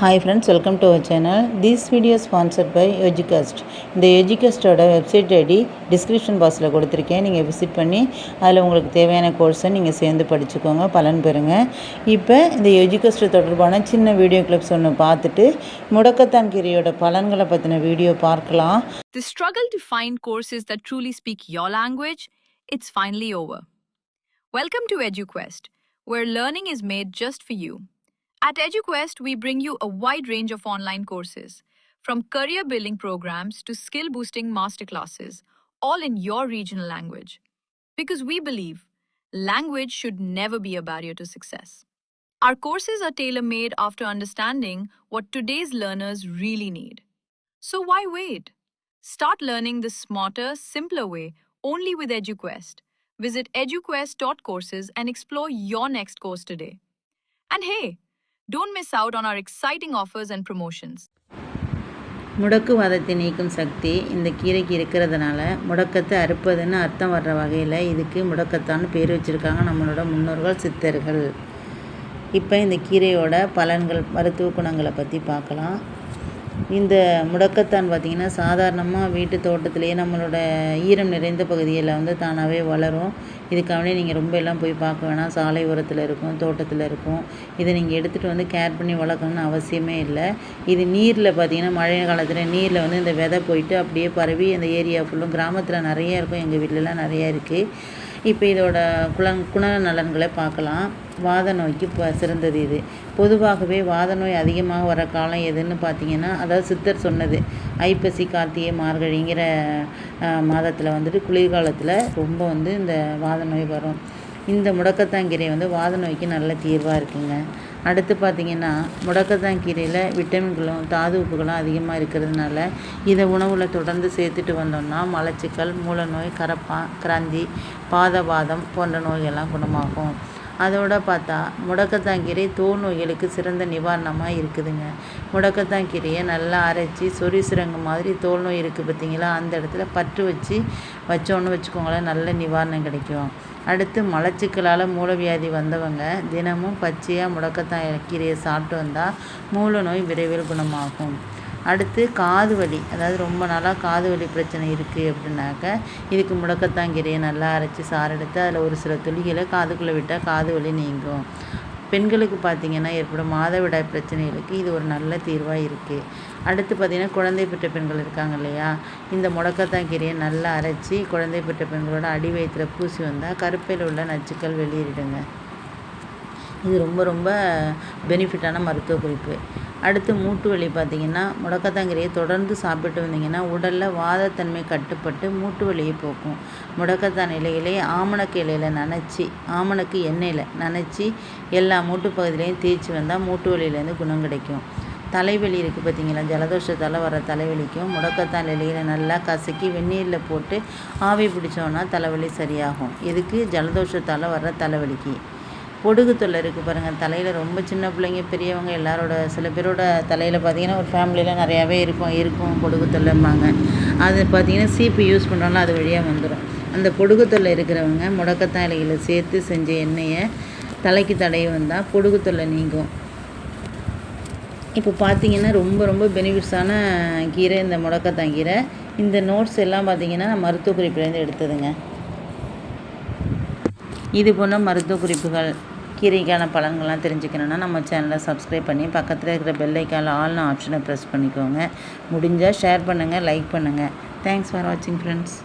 Hi friends, welcome to our channel. This video is sponsored by Educast. இந்த எஜுகாஸ்டோட website ID description பாக்ஸில் கொடுத்துருக்கேன். நீங்கள் visit பண்ணி அதில் உங்களுக்கு தேவையான கோர்ஸை நீங்கள் சேர்ந்து படிச்சுக்கோங்க, பலன் பெறுங்க. இப்போ இந்த எஜுகாஸ்ட் தொடர்பான சின்ன வீடியோ கிளிப்ஸ் ஒன்று பார்த்துட்டு முடக்கத்தான் கீரையோட பலன்களை பற்றின வீடியோ பார்க்கலாம். The struggle to find courses that truly speak your language, it's finally over. Welcome to EduQuest, where learning is made just for you. At EduQuest, we bring you a wide range of online courses, from career building programs to skill boosting masterclasses, all in your regional language. Because we believe language should never be a barrier to success. Our courses are tailor made after understanding what today's learners really need. So why wait? Start learning the smarter, simpler way only with EduQuest. Visit eduquest.courses and explore your next course today. And hey, don't miss out on our exciting offers and promotions. முடக்குவாதத்தை நீக்கும் சக்தி இந்த கீரைக்கு இருக்கிறதுனால முடக்கத்தை அறுப்பதுன்னு அர்த்தம் வர்ற வகையில் இதுக்கு முடக்கத்தான்னு பேர் வச்சுருக்காங்க நம்மளோட முன்னோர்கள் சித்தர்கள். இப்போ இந்த கீரையோட பலன்கள், மருத்துவ குணங்களை பற்றி பார்க்கலாம். இந்த முடக்கத்தான் பார்த்திங்கன்னா சாதாரணமாக வீட்டு தோட்டத்திலேயே நம்மளோட ஈரம் நிறைந்த பகுதியில் வந்து தானாகவே வளரும். இதுக்காகவே நீங்கள் ரொம்ப எல்லாம் போய் பார்க்க வேணாம். சாலை ஓரத்தில் இருக்கும், தோட்டத்தில் இருக்கும். இதை நீங்கள் எடுத்துகிட்டு வந்து கேர் பண்ணி வளர்க்கணும்னு அவசியமே இல்லை. இது நீரில் பார்த்திங்கன்னா மழை காலத்தில் நீரில் வந்து இந்த விதை போயிட்டு அப்படியே பரவி அந்த ஏரியா ஃபுல்லும் கிராமத்தில் நிறைய இருக்கும், எங்கள் வீட்டிலலாம் நிறையா இருக்குது. இப்போ இதோட குணநலன்களை பார்க்கலாம். வாத நோய்க்கு சிறந்தது இது. பொதுவாகவே வாத நோய் அதிகமாக வர காலம் எதுன்னு பார்த்தீங்கன்னா, அதாவது சித்தர் சொன்னது ஐப்பசி, கார்த்திகை, மார்கழிங்கிற மாதத்தில் வந்துட்டு குளிர்காலத்தில் ரொம்ப வந்து இந்த வாத நோய் வரும். இந்த முடக்கத்தாங்கீரை வந்து வாத நோய்க்கு நல்ல தீர்வாக இருக்குங்க. அடுத்து பார்த்திங்கன்னா முடக்கத்தான் கீரையில் விட்டமின்களும் தாது உப்புகளும் அதிகமாக இருக்கிறதுனால இதை உணவில் தொடர்ந்து சேர்த்துட்டு வந்தோம்னா மலச்சிக்கல், மூலநோய், கரப்பான், கிராந்தி, பாதவாதம் போன்ற நோய்கள்லாம் குணமாகும். அதோட பார்த்தா முடக்கத்தான் கீரை தோல் நோய்களுக்கு சிறந்த நிவாரணமாக இருக்குதுங்க. முடக்கத்தான் கீரையை நல்லா அரைச்சி சொரிசுரங்கு மாதிரி தோல் நோய் இருக்குது பார்த்திங்களா, அந்த இடத்துல பற்று வச்சோன்னு வச்சுக்கோங்களேன், நல்ல நிவாரணம் கிடைக்கும். அடுத்து மலச்சிக்கலால் மூலவியாதி வந்தவங்க தினமும் பச்சையாக முடக்கத்தான் கீரையை சாப்பிட்டு வந்தால் மூல நோய் விரைவில் குணமாகும். அடுத்து காது வலி, அதாவது ரொம்ப நாளாக காது வலி பிரச்சனை இருக்குது அப்படின்னாக்க இதுக்கு முடக்கத்தான் கீரையை நல்லா அரைச்சி சாறு எடுத்து அதில் ஒரு சில துளிகளை காதுக்குள்ளே விட்டால் காது வலி நீங்கும். பெண்களுக்கு பார்த்திங்கன்னா ஏற்படும் மாதவிடாய் பிரச்சனைகளுக்கு இது ஒரு நல்ல தீர்வாக இருக்குது. அடுத்து பார்த்திங்கன்னா குழந்தை பெற்ற பெண்கள் இருக்காங்க இல்லையா, இந்த முடக்கத்தான் கீரையை நல்லா அரைச்சி குழந்தை பெற்ற பெண்களோட அடி வயிற்றில் பூசி வந்தால் கருப்பையில் உள்ள நச்சுக்கள் வெளியேறிடுங்க. இது ரொம்ப ரொம்ப பெனிஃபிட்டான மருத்துவ குறிப்பு. அடுத்து மூட்டு வலி பார்த்திங்கன்னா முடக்கத்தாங்கீரையை தொடர்ந்து சாப்பிட்டு வந்தீங்கன்னா உடலில் வாதத்தன்மை கட்டுப்பட்டு மூட்டு வலியை போக்கும். முடக்கத்தான் இலைகளை ஆமணக்கு இலையில் நனைச்சி, ஆமணக்கு எண்ணெயில் நனைச்சி எல்லா மூட்டு பகுதியிலையும் தேய்ச்சி வந்தால் மூட்டு வலியிலேருந்து குணம் கிடைக்கும். தலைவலி இருக்குது பார்த்திங்களா, ஜலதோஷத்தால் வர தலைவலிக்கும் முடக்கத்தான் இலைகளை நல்லா கசக்கி வெந்நீரில் போட்டு ஆவி பிடிச்சோன்னா தலைவலி சரியாகும். எதுக்கு? ஜலதோஷத்தால் வர்ற தலைவலிக்கு. பொடுகு தொல்லை இருக்குது பாருங்கள், தலையில் ரொம்ப சின்ன பிள்ளைங்க, பெரியவங்க எல்லாரோட, சில பேரோட தலையில் பார்த்திங்கன்னா ஒரு ஃபேமிலியில் நிறையாவே இருக்கும் பொடுகு தொல்லைம்பாங்க. அது பார்த்திங்கன்னா சீப்பு யூஸ் பண்ணாலும் அது வழியாக வந்துடும். அந்த பொடுகு தொல்லை இருக்கிறவங்க முடக்கத்தான் இலைகளை சேர்த்து செஞ்ச எண்ணெயை தலைக்கு தடவி வந்தால் பொடுகு தொல்லை நீங்கும். இப்போ பார்த்திங்கன்னா ரொம்ப ரொம்ப பெனிஃபிட்ஸான கீரை இந்த முடக்கத்தான் கீரை. இந்த நோட்ஸ் எல்லாம் பார்த்திங்கன்னா மருத்துவ குறிப்பிலேருந்து எடுத்ததுங்க. இது போன்ற மருத்துவ குறிப்புகள், கீரைக்கான பலன்கள்லாம் தெரிஞ்சுக்கணுன்னா நம்ம சேனலை சப்ஸ்கிரைப் பண்ணி பக்கத்தில் இருக்கிற பெல் ஐக்கானில் ஆல்னு ஆப்ஷனை ப்ரெஸ் பண்ணிக்கோங்க. முடிஞ்சால் ஷேர் பண்ணுங்கள், லைக் பண்ணுங்கள். தேங்க்ஸ் ஃபார் வாட்சிங் ஃப்ரெண்ட்ஸ்.